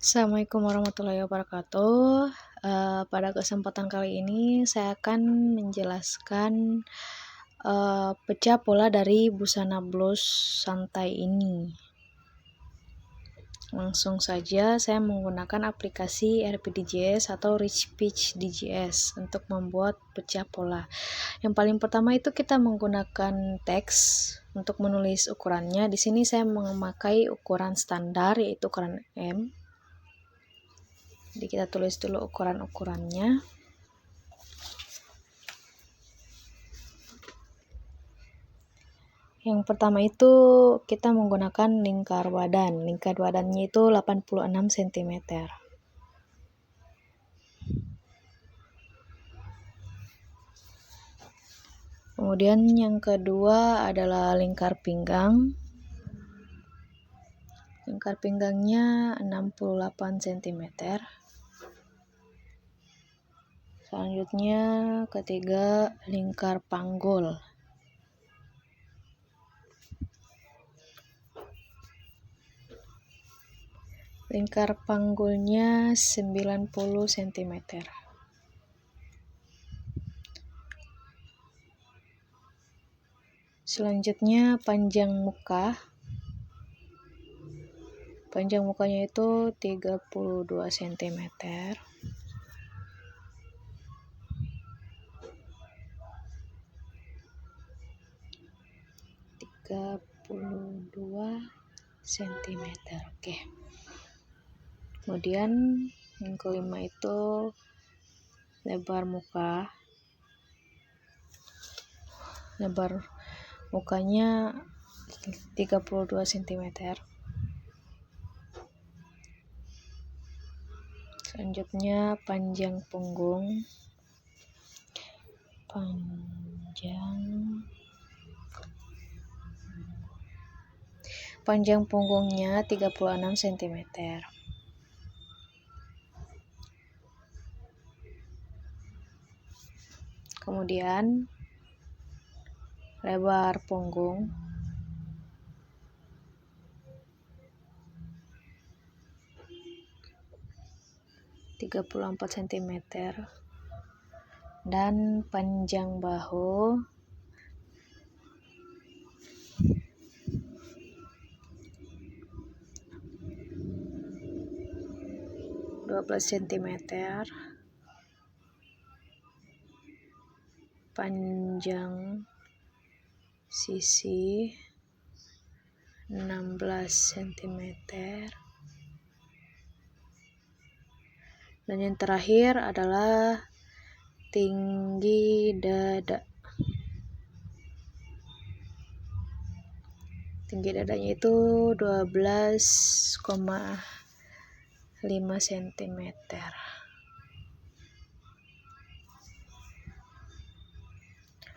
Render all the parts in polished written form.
Assalamualaikum warahmatullahi wabarakatuh. Pada kesempatan kali ini saya akan menjelaskan pecah pola dari busana blus santai ini. Langsung saja saya menggunakan aplikasi RPDJS atau Rich Pitch DJS untuk membuat pecah pola. Yang paling pertama itu kita menggunakan teks untuk menulis ukurannya. Di sini saya memakai ukuran standar yaitu ukuran M. Jadi kita tulis dulu ukuran-ukurannya. Yang pertama itu kita menggunakan lingkar badan. Lingkar badannya itu 86 cm. Kemudian yang kedua adalah lingkar pinggang. Lingkar pinggangnya 68 cm. Selanjutnya ketiga lingkar panggul. Lingkar panggulnya 90 cm. Selanjutnya panjang muka. Panjang mukanya itu 32 cm. Oke. Kemudian yang kelima itu lebar muka. Lebar mukanya 32 cm. Selanjutnya panjang punggung. Panjang punggungnya 36 cm. Kemudian lebar punggung 34 cm dan panjang bahu 12 cm. Panjang sisi 16 cm. Dan yang terakhir adalah tinggi dada. Tinggi dadanya itu 12,5 cm.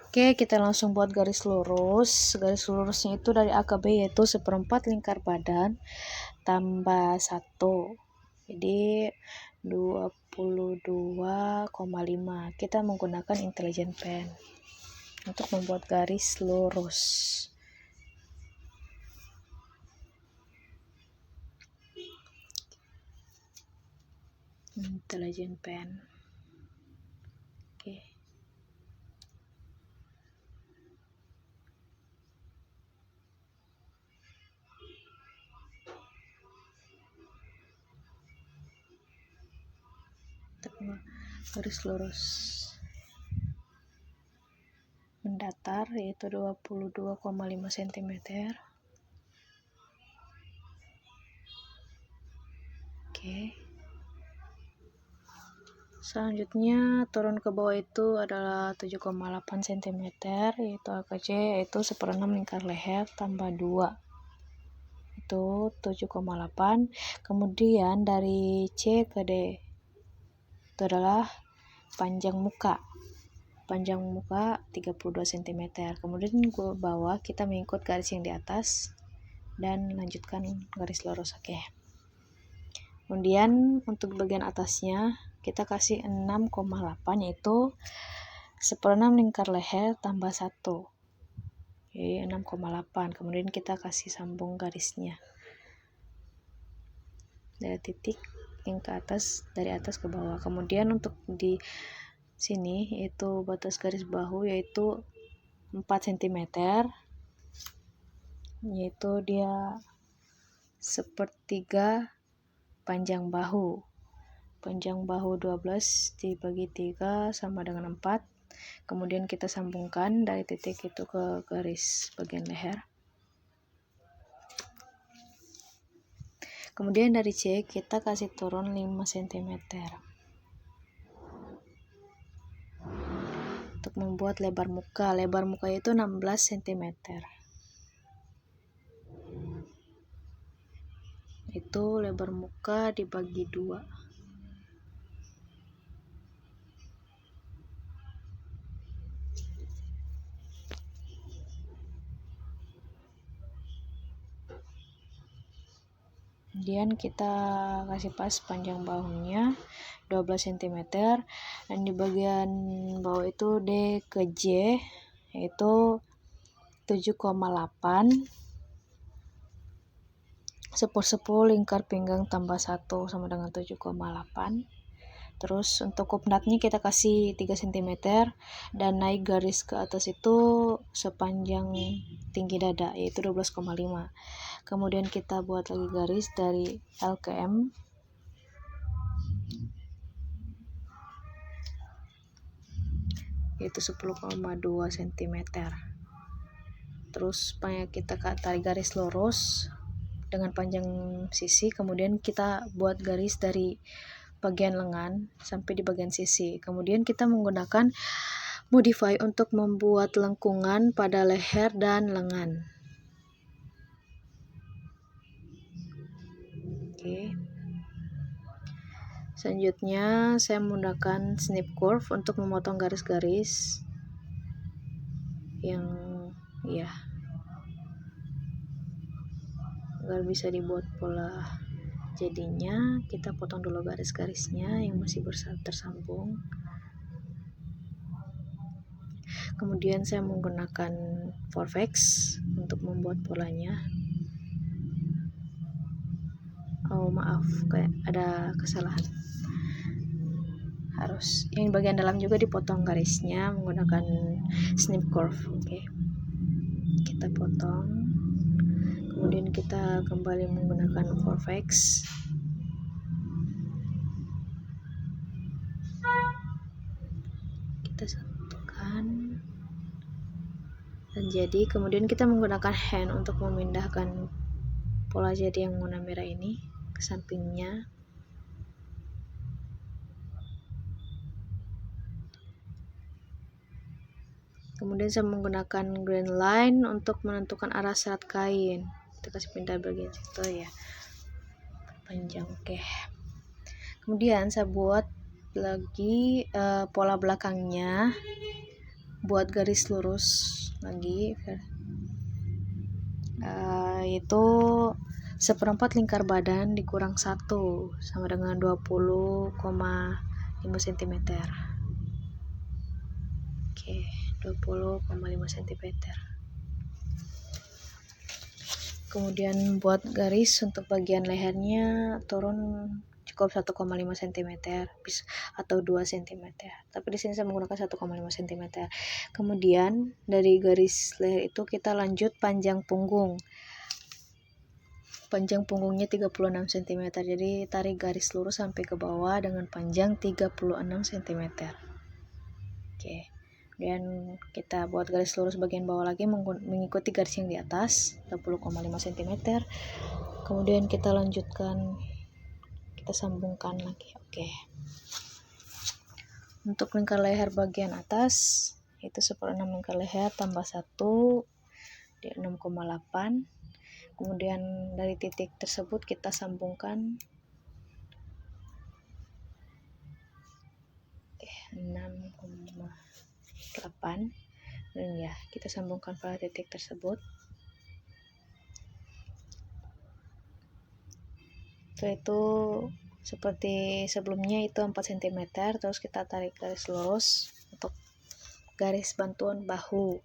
Oke, kita langsung buat garis lurus. Garis lurusnya itu dari A ke B yaitu 1/4 lingkar badan tambah 1. Jadi 22,5. Kita menggunakan intelligent pen untuk membuat garis lurus. Intelligent pen. Oke. Garis lurus mendatar yaitu 22,5 cm. Oke. Selanjutnya turun ke bawah itu adalah 7,8 cm yaitu A ke C yaitu 1/6 lingkar leher tambah 2 itu 7,8. Kemudian dari C ke D itu adalah panjang muka. Panjang muka 32 cm. Kemudian ke bawah kita mengikut garis yang di atas dan lanjutkan garis lurus. Oke. Kemudian untuk bagian atasnya kita kasih 6,8 yaitu 1/6 lingkar leher tambah 1. Jadi 6,8. Kemudian kita kasih sambung garisnya. Dari titik yang ke atas, dari atas ke bawah. Kemudian untuk di sini itu batas garis bahu yaitu 4 cm, yaitu dia sepertiga panjang bahu. Panjang bahu 12 dibagi 3 sama dengan 4. Kemudian kita sambungkan dari titik itu ke garis bagian leher. Kemudian dari C kita kasih turun 5 cm untuk membuat lebar muka. Lebar muka itu 16 cm. Itu lebar muka dibagi 2. Kemudian kita kasih pas panjang bahunya 12 cm, dan di bagian bawah itu D ke J yaitu 7,8. 10 lingkar pinggang tambah 1 sama dengan 7,8. Terus untuk kupnatnya kita kasih 3 cm dan naik garis ke atas itu sepanjang tinggi dada yaitu 12,5. Kemudian kita buat lagi garis dari L ke M. Yaitu 10,2 cm. Terus kita tarik garis lurus dengan panjang sisi, kemudian kita buat garis dari bagian lengan sampai di bagian sisi. Kemudian kita menggunakan modify untuk membuat lengkungan pada leher dan lengan. Oke. Selanjutnya saya menggunakan snip curve untuk memotong garis-garis yang agar bisa dibuat pola. Jadinya kita potong dulu garis-garisnya yang masih tersambung. Kemudian saya menggunakan vortex untuk membuat polanya. Oh maaf, kayak ada kesalahan. Harus yang bagian dalam juga dipotong garisnya menggunakan snip curve. Oke. Kita potong. Kemudian kita kembali menggunakan vortex. Kita satukan. Dan jadi kemudian kita menggunakan hand untuk memindahkan pola jadi yang warna merah ini ke sampingnya. Kemudian saya menggunakan green line untuk menentukan arah serat kain. Kita kasih pindah bagian situ ya, panjang. Oke. Kemudian saya buat lagi pola belakangnya, buat garis lurus lagi, yaitu 1/4 lingkar badan dikurang 1 sama dengan 20,5 cm. Oke, 20,5 cm. Kemudian buat garis untuk bagian lehernya turun cukup 1,5 cm atau 2 cm. Tapi di sini saya menggunakan 1,5 cm. Kemudian dari garis leher itu kita lanjut panjang punggung. Panjang punggungnya 36 cm. Jadi tarik garis lurus sampai ke bawah dengan panjang 36 cm. Oke. Kemudian kita buat garis lurus bagian bawah lagi mengikuti garis yang di atas 20,5 cm. Kemudian kita lanjutkan, kita sambungkan lagi. Oke. Untuk lingkar leher bagian atas itu 1/6 lingkar leher tambah 1 di 6,8. Kemudian dari titik tersebut kita sambungkan 6,8, dan ya kita sambungkan pada titik tersebut. Setelah itu seperti sebelumnya itu 4 cm, terus kita tarik garis lurus untuk garis bantuan bahu.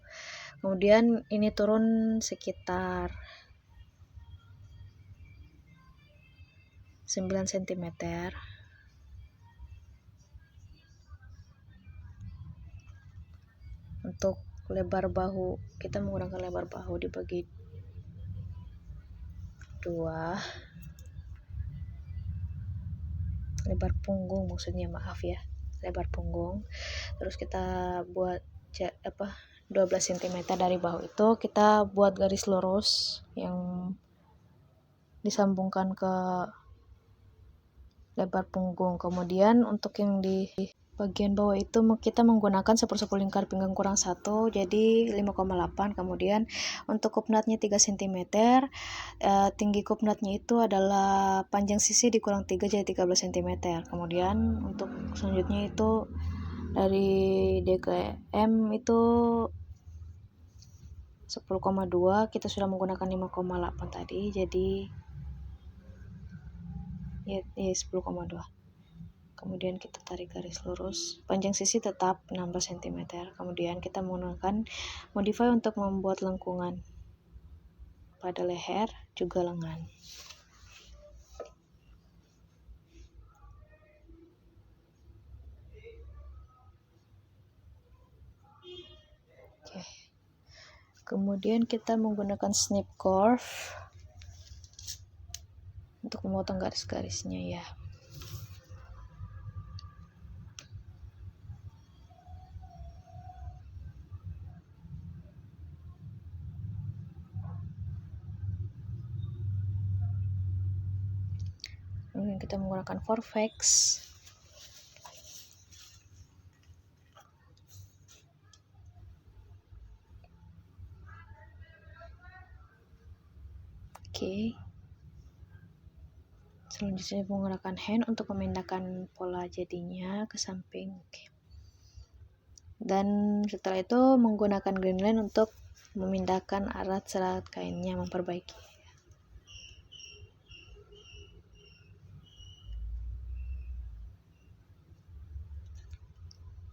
Kemudian ini turun sekitar 9 cm. Untuk lebar bahu, kita menggunakan lebar bahu dibagi 2. Lebar punggung maksudnya, maaf ya, lebar punggung. Terus kita buat 12 cm dari bahu itu kita buat garis lurus yang disambungkan ke lebar punggung. Kemudian untuk yang di bagian bawah itu kita menggunakan 1/10 lingkar pinggang kurang 1, jadi 5,8. Kemudian untuk kupnatnya 3 cm. Tinggi kupnatnya itu adalah panjang sisi dikurang 3 jadi 13 cm. Kemudian untuk selanjutnya itu dari DKM itu 10,2, kita sudah menggunakan 5,8 tadi, jadi ya 10,2. Kemudian kita tarik garis lurus, panjang sisi tetap 16 cm. Kemudian kita menggunakan modify untuk membuat lengkungan pada leher juga lengan. Oke. Kemudian kita menggunakan snip curve untuk memotong garis-garisnya ya. Kemudian kita menggunakan Vortex. Oke. Selanjutnya menggunakan hand untuk memindahkan pola jadinya ke samping. Oke. Dan setelah itu menggunakan green line untuk memindahkan arah serat kainnya, memperbaiki.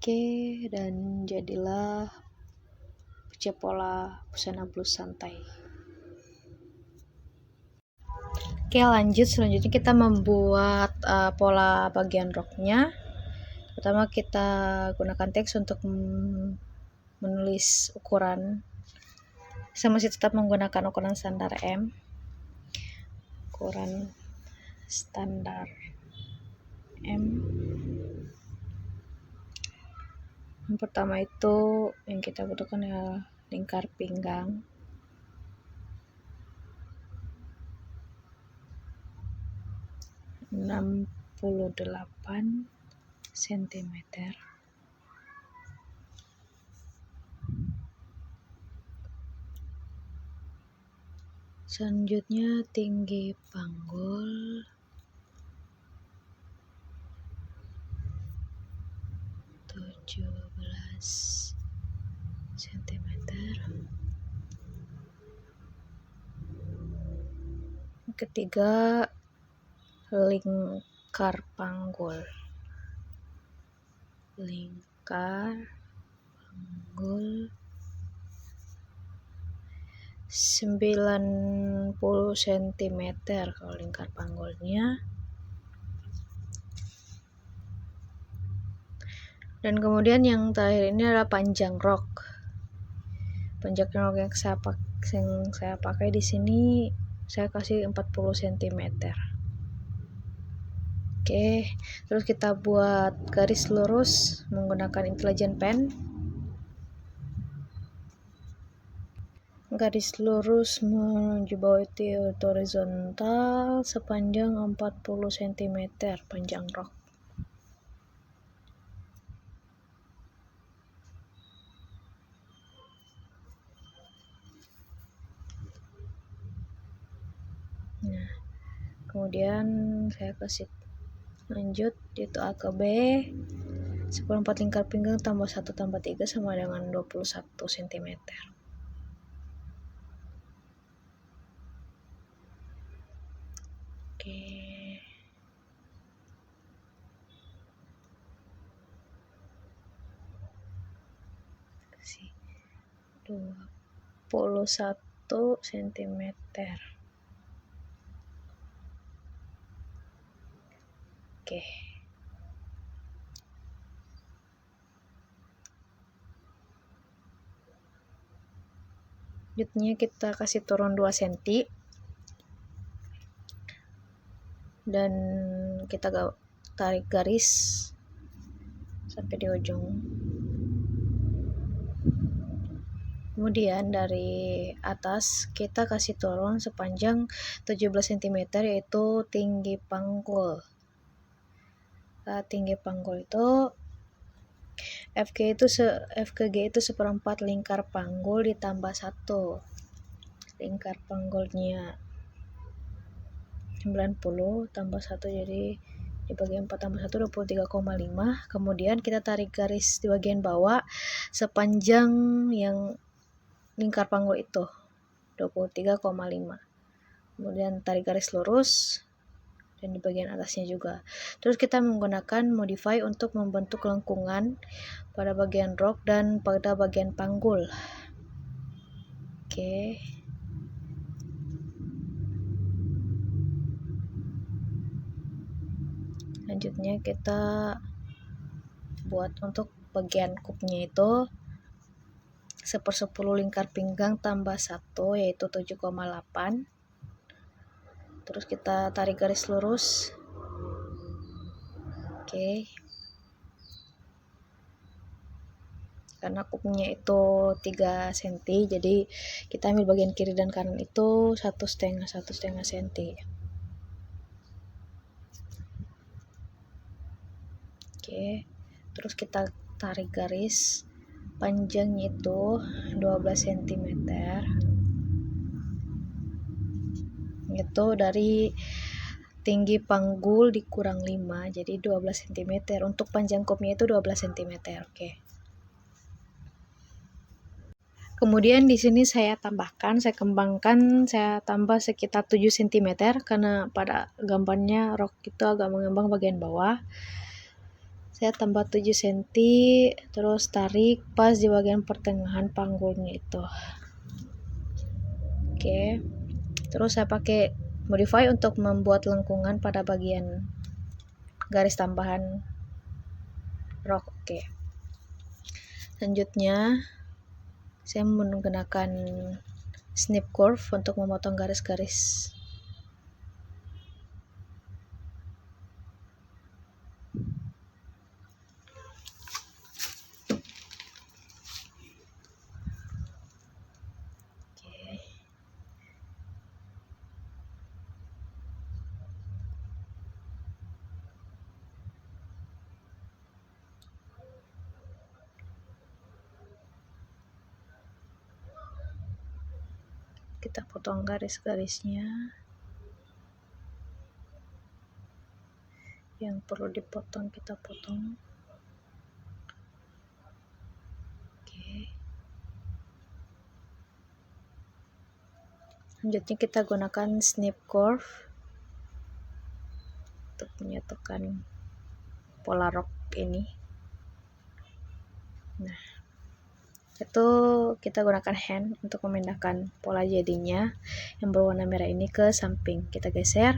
Oke, dan jadilah pola busana blus santai. Oke, lanjut. Selanjutnya kita membuat pola bagian roknya. Pertama kita gunakan teks untuk menulis ukuran. Saya masih tetap menggunakan ukuran standar M. Ukuran standar M. Yang pertama itu yang kita butuhkan ya lingkar pinggang. (68 cm). Selanjutnya tinggi panggul 17 cm. Ketiga, lingkar panggul 90 cm kalau lingkar panggulnya. Dan kemudian yang terakhir ini adalah panjang rok. Panjang rok yang saya pakai di sini saya kasih 40 cm. Oke, terus kita buat garis lurus menggunakan intelligent pen. Garis lurus menuju bawah itu horizontal sepanjang 40 cm panjang rok. Nah, kemudian saya kasih lanjut yaitu A ke B 14 lingkar pinggang tambah 1 tambah 3 sama dengan 21 cm. Oke. Kasih 21 cm. Oke. Selanjutnya kita kasih turun 2 cm dan kita tarik garis sampai di ujung. Kemudian dari atas kita kasih turun sepanjang 17 cm, yaitu tinggi panggul. Tinggi panggul itu FKG itu seperempat lingkar panggul ditambah 1. Lingkar panggulnya 90 tambah 1, jadi dibagi 4 tambah 1 23,5. Kemudian kita tarik garis di bagian bawah sepanjang yang lingkar panggul itu 23,5. Kemudian tarik garis lurus dan di bagian atasnya juga. Terus kita menggunakan modify untuk membentuk lengkungan pada bagian rok dan pada bagian panggul. Oke. Selanjutnya kita buat untuk bagian kupnya itu 1/10 lingkar pinggang tambah 1, yaitu 7,8. Terus kita tarik garis lurus. Oke. Karena kupnya itu 3 cm, jadi kita ambil bagian kiri dan kanan itu 1,5 cm. Oke. Terus kita tarik garis panjangnya itu 12 cm. Itu dari tinggi panggul dikurang 5, jadi 12 cm. Untuk panjang kupnya itu 12 cm. Oke. Kemudian di sini saya kembangkan, saya tambah sekitar 7 cm karena pada gambarnya rok itu agak mengembang bagian bawah. Saya tambah 7 cm, terus tarik pas di bagian pertengahan panggulnya itu. Oke. Terus saya pakai modify untuk membuat lengkungan pada bagian garis tambahan rok. Oke. Selanjutnya saya menggunakan snip curve untuk memotong garis-garis. Kita potong garis-garisnya yang perlu dipotong, kita potong. Oke. Selanjutnya kita gunakan snip curve untuk menyatukan pola rok ini. Nah, itu kita gunakan hand untuk memindahkan pola jadinya yang berwarna merah ini ke samping. Kita geser.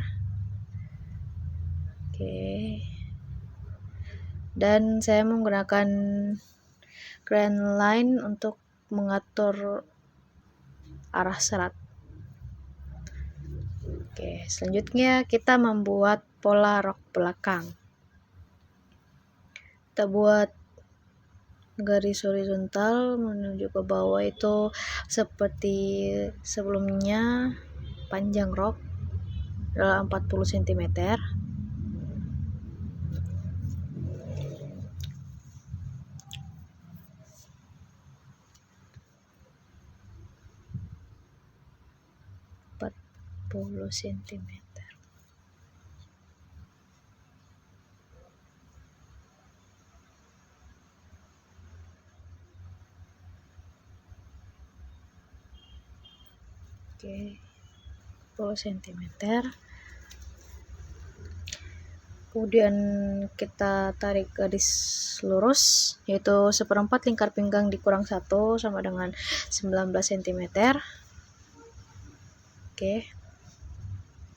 Oke. Dan saya menggunakan grand line untuk mengatur arah serat. Oke, selanjutnya kita membuat pola rok belakang. Kita buat garis horizontal menuju ke bawah itu seperti sebelumnya. Panjang rok adalah 40 cm. cm. Oke, 10 cm. Kemudian kita tarik garis lurus, yaitu 1/4 lingkar pinggang dikurang 1 sama dengan 19 cm. Oke.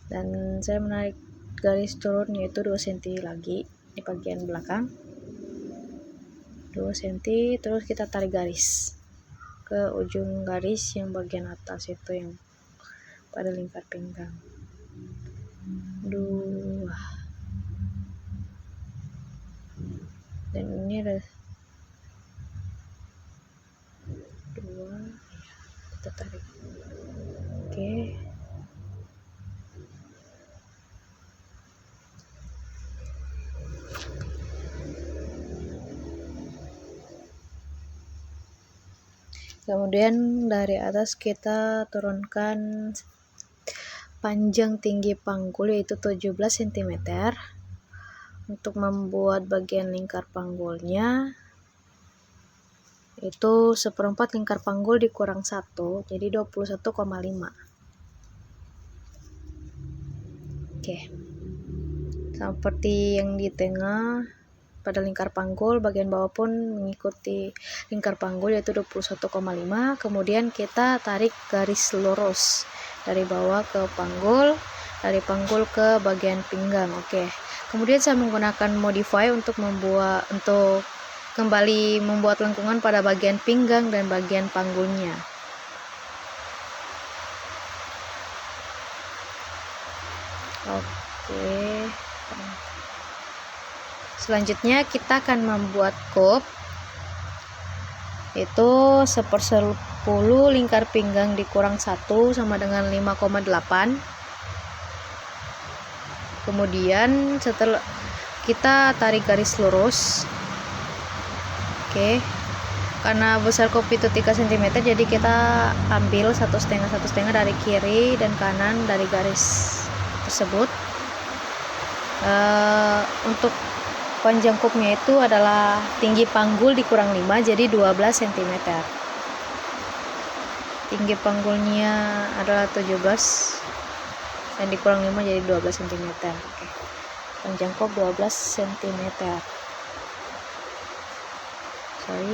Dan saya menarik garis turun yaitu 2 cm lagi di bagian belakang, 2 cm, terus kita tarik garis ke ujung garis yang bagian atas itu yang pada lingkar pinggang. 2, dan ini ada 2, kita tarik. Oke. Kemudian dari atas kita turunkan panjang tinggi panggul yaitu 17 cm. Untuk membuat bagian lingkar panggulnya itu 1/4 lingkar panggul dikurang 1, jadi 21,5. Oke. Seperti yang di tengah pada lingkar panggul, bagian bawah pun mengikuti lingkar panggul yaitu 21,5. Kemudian kita tarik garis lurus dari bawah ke panggul, dari panggul ke bagian pinggang. Oke. Kemudian saya menggunakan modify untuk kembali membuat lengkungan pada bagian pinggang dan bagian panggulnya. Oke. Selanjutnya kita akan membuat cup, itu 1/10 lingkar pinggang dikurang 1 sama dengan 5,8. Kemudian setelah kita tarik garis lurus. Oke. Karena besar cup itu 3 cm, jadi kita ambil 1,5 dari kiri dan kanan dari garis tersebut. Untuk panjang cupnya itu adalah tinggi panggul dikurang 5, jadi 12 cm. Tinggi panggulnya adalah 17 dan dikurang 5 jadi 12 cm. Oke. Panjang cup 12 cm. Sorry.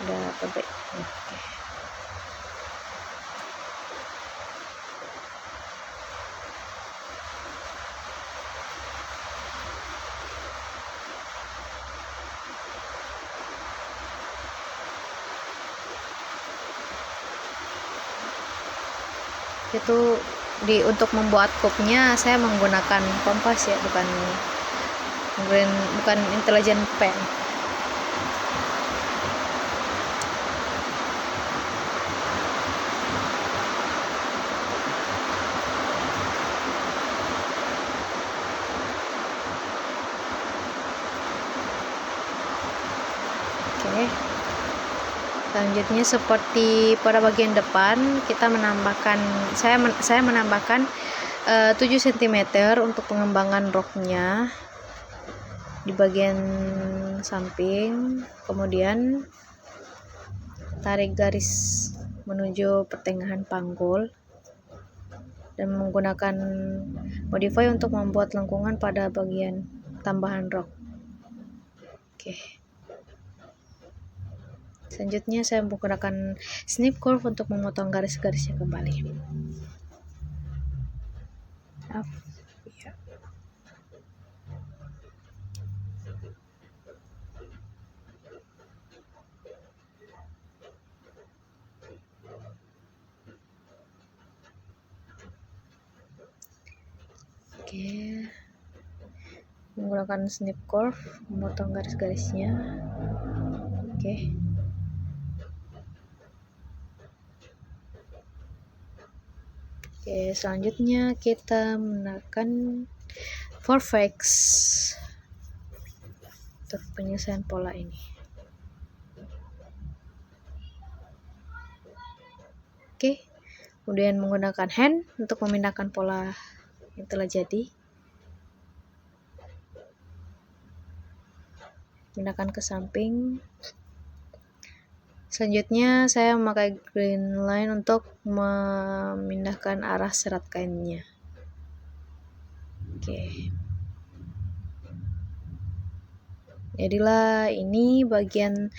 Udah tebak. Oke. Itu untuk membuat cupnya saya menggunakan kompas ya, bukan intelligent pen. Oke. Selanjutnya seperti pada bagian depan kita menambahkan saya menambahkan 7 cm untuk pengembangan roknya di bagian samping. Kemudian tarik garis menuju pertengahan panggul dan menggunakan modify untuk membuat lengkungan pada bagian tambahan rok. Oke. Selanjutnya saya menggunakan snip curve untuk memotong garis-garisnya kembali. Ya. Oke. Menggunakan snip curve memotong garis-garisnya. Oke. Oke, selanjutnya kita menggunakan Vortex untuk penyelesaian pola ini. Oke, kemudian menggunakan hand untuk memindahkan pola yang telah jadi. Pindahkan ke samping. Selanjutnya saya memakai green line untuk memindahkan arah serat kainnya. Oke. Jadilah ini bagian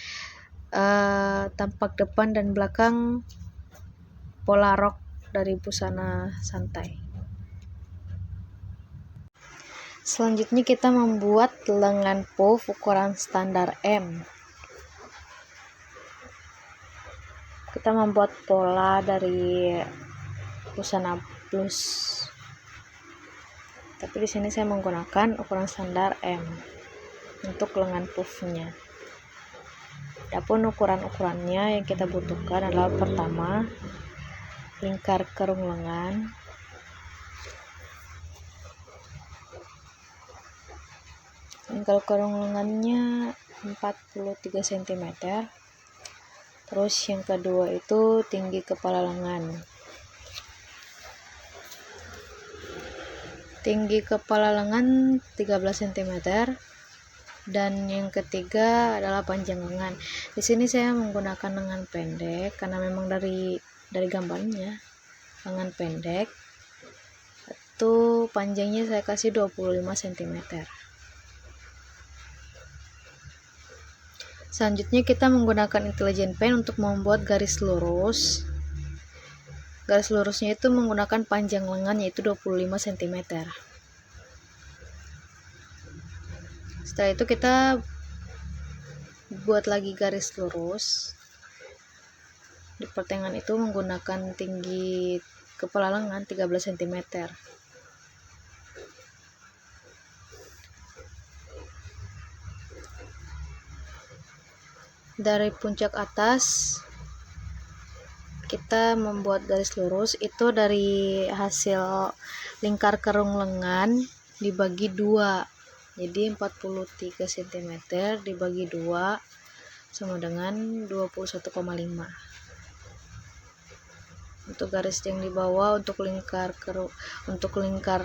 tampak depan dan belakang pola rok dari busana santai. Selanjutnya kita membuat lengan puff ukuran standar M. Kita membuat pola dari busana blus. Tapi di sini saya menggunakan ukuran standar M untuk lengan puffnya. Adapun ukuran-ukurannya yang kita butuhkan adalah pertama lingkar kerung lengan, lingkar kerung lengannya 43 cm. Terus yang kedua itu tinggi kepala lengan. Tinggi kepala lengan 13 cm. Dan yang ketiga adalah panjang lengan. Di sini saya menggunakan lengan pendek karena memang dari gambarnya lengan pendek. Itu panjangnya saya kasih 25 cm. Selanjutnya kita menggunakan intelligent pen untuk membuat garis lurus. Garis lurusnya itu menggunakan panjang lengan yaitu 25 cm. Setelah itu kita buat lagi garis lurus. Di pertengahan itu menggunakan tinggi kepala lengan 13 cm. Dari puncak atas kita membuat garis lurus itu dari hasil lingkar kerung lengan dibagi 2. Jadi 43 cm dibagi 2 sama dengan 21,5. Untuk garis yang di bawah untuk lingkar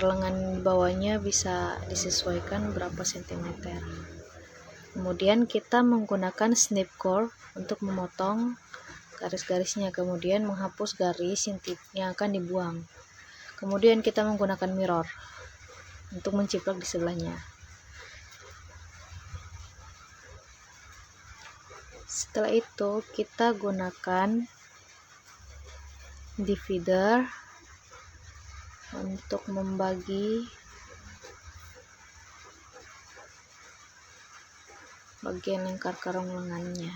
lengan bawahnya bisa disesuaikan berapa cm. Kemudian kita menggunakan snip core untuk memotong garis-garisnya, kemudian menghapus garis yang akan dibuang. Kemudian kita menggunakan mirror untuk menciplak di sebelahnya. Setelah itu kita gunakan divider untuk membagi bagian lingkar kerung lengannya.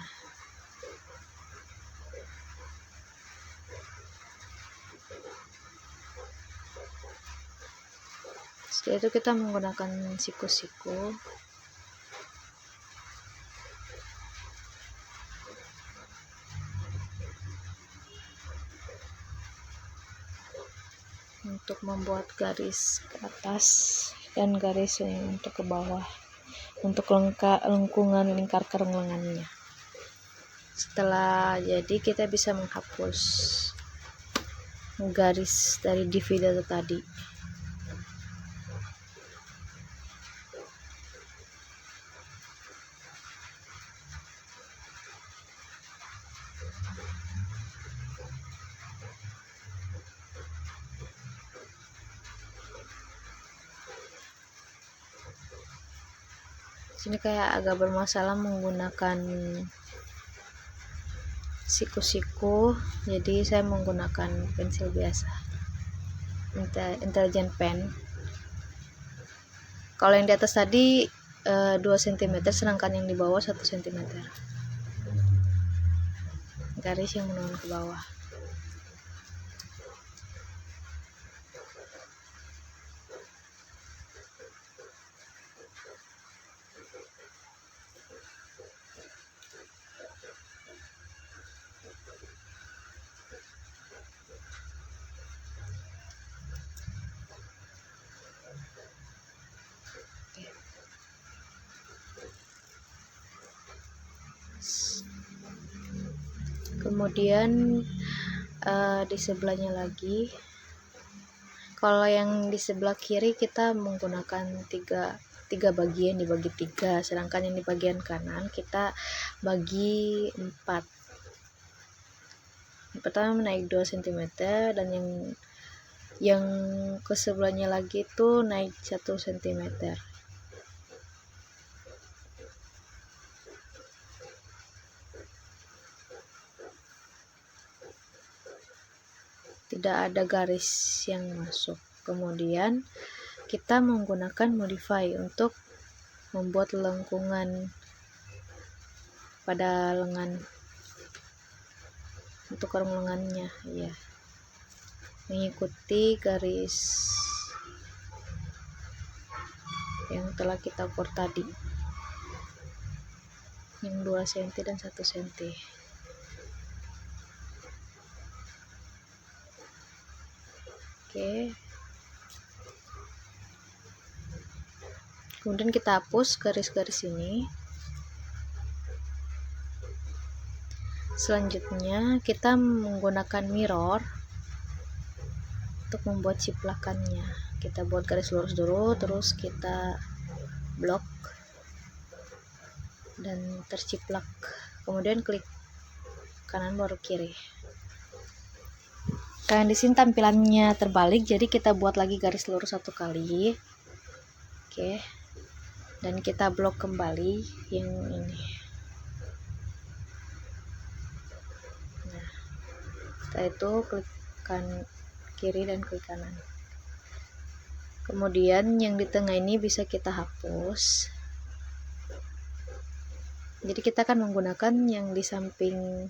Setelah itu kita menggunakan siku-siku untuk membuat garis ke atas dan garis yang untuk ke bawah untuk lengkungan lingkar kerung lengannya. Setelah jadi kita bisa menghapus garis dari divider tadi. Sini kayak agak bermasalah menggunakan siku-siku, jadi saya menggunakan pensil biasa, intelligent pen. Kalau yang di atas tadi 2 cm, sedangkan yang di bawah 1 cm. Garis yang menurun ke bawah. Kemudian di sebelahnya lagi, kalau yang di sebelah kiri kita menggunakan tiga bagian, dibagi 3, sedangkan yang di bagian kanan kita bagi 4. Yang pertama naik 2 cm dan yang ke sebelahnya lagi itu naik 1 cm. tidak ada garis yang masuk. Kemudian kita menggunakan modify untuk membuat lengkungan pada lengan, untuk karung lengannya, ya, mengikuti garis yang telah kita ukur tadi, yang 2 cm dan 1 cm. Oke, kemudian kita hapus garis-garis ini. Selanjutnya kita menggunakan mirror untuk membuat ciplakannya. Kita buat garis lurus dulu, terus kita blok dan terciplak, kemudian klik kanan baru kiri. Karena di sini tampilannya terbalik, jadi kita buat lagi garis lurus 1 kali. Oke, dan kita blok kembali yang ini. Nah, setelah itu klik kiri dan klik kanan. Kemudian yang di tengah ini bisa kita hapus. Jadi kita akan menggunakan yang di samping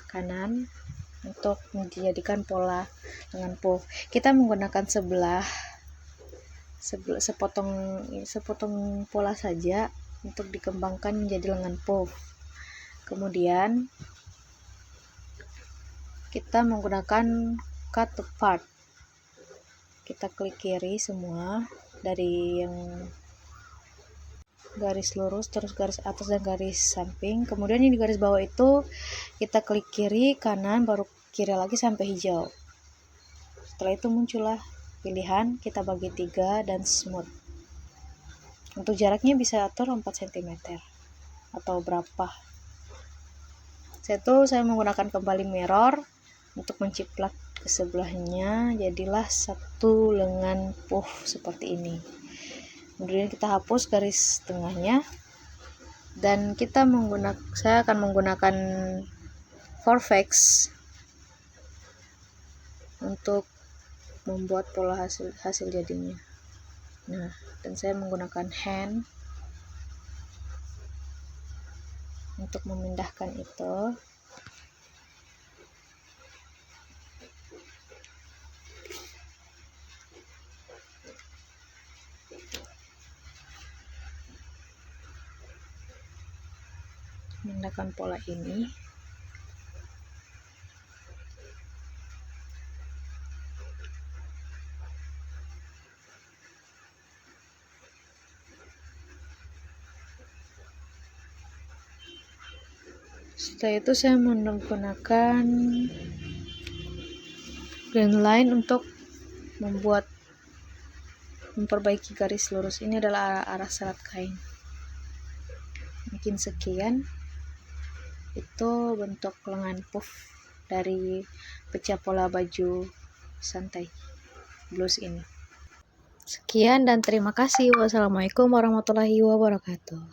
kanan untuk menjadikan pola lengan puff. Kita menggunakan sepotong pola saja untuk dikembangkan menjadi lengan puff. Kemudian kita menggunakan cut to part. Kita klik kiri semua dari yang garis lurus, terus garis atas dan garis samping. Kemudian yang di garis bawah itu kita klik kiri, kanan, baru kiri lagi sampai hijau. Setelah itu muncullah pilihan kita bagi 3 dan smooth. Untuk jaraknya bisa atur 4 cm atau berapa. Setelah itu saya menggunakan kembali mirror untuk menciplak ke sebelahnya, jadilah satu lengan puff seperti ini. Kemudian kita hapus garis tengahnya dan saya akan menggunakan Vortex untuk membuat pola hasil jadinya. Nah, dan saya menggunakan hand untuk memindahkan itu. Memindahkan pola ini. Setelah itu saya menggunakan green line untuk memperbaiki garis lurus. Ini adalah arah serat kain. Mungkin sekian. Itu bentuk lengan puff dari pecah pola baju santai blus ini. Sekian dan terima kasih. Wassalamualaikum warahmatullahi wabarakatuh.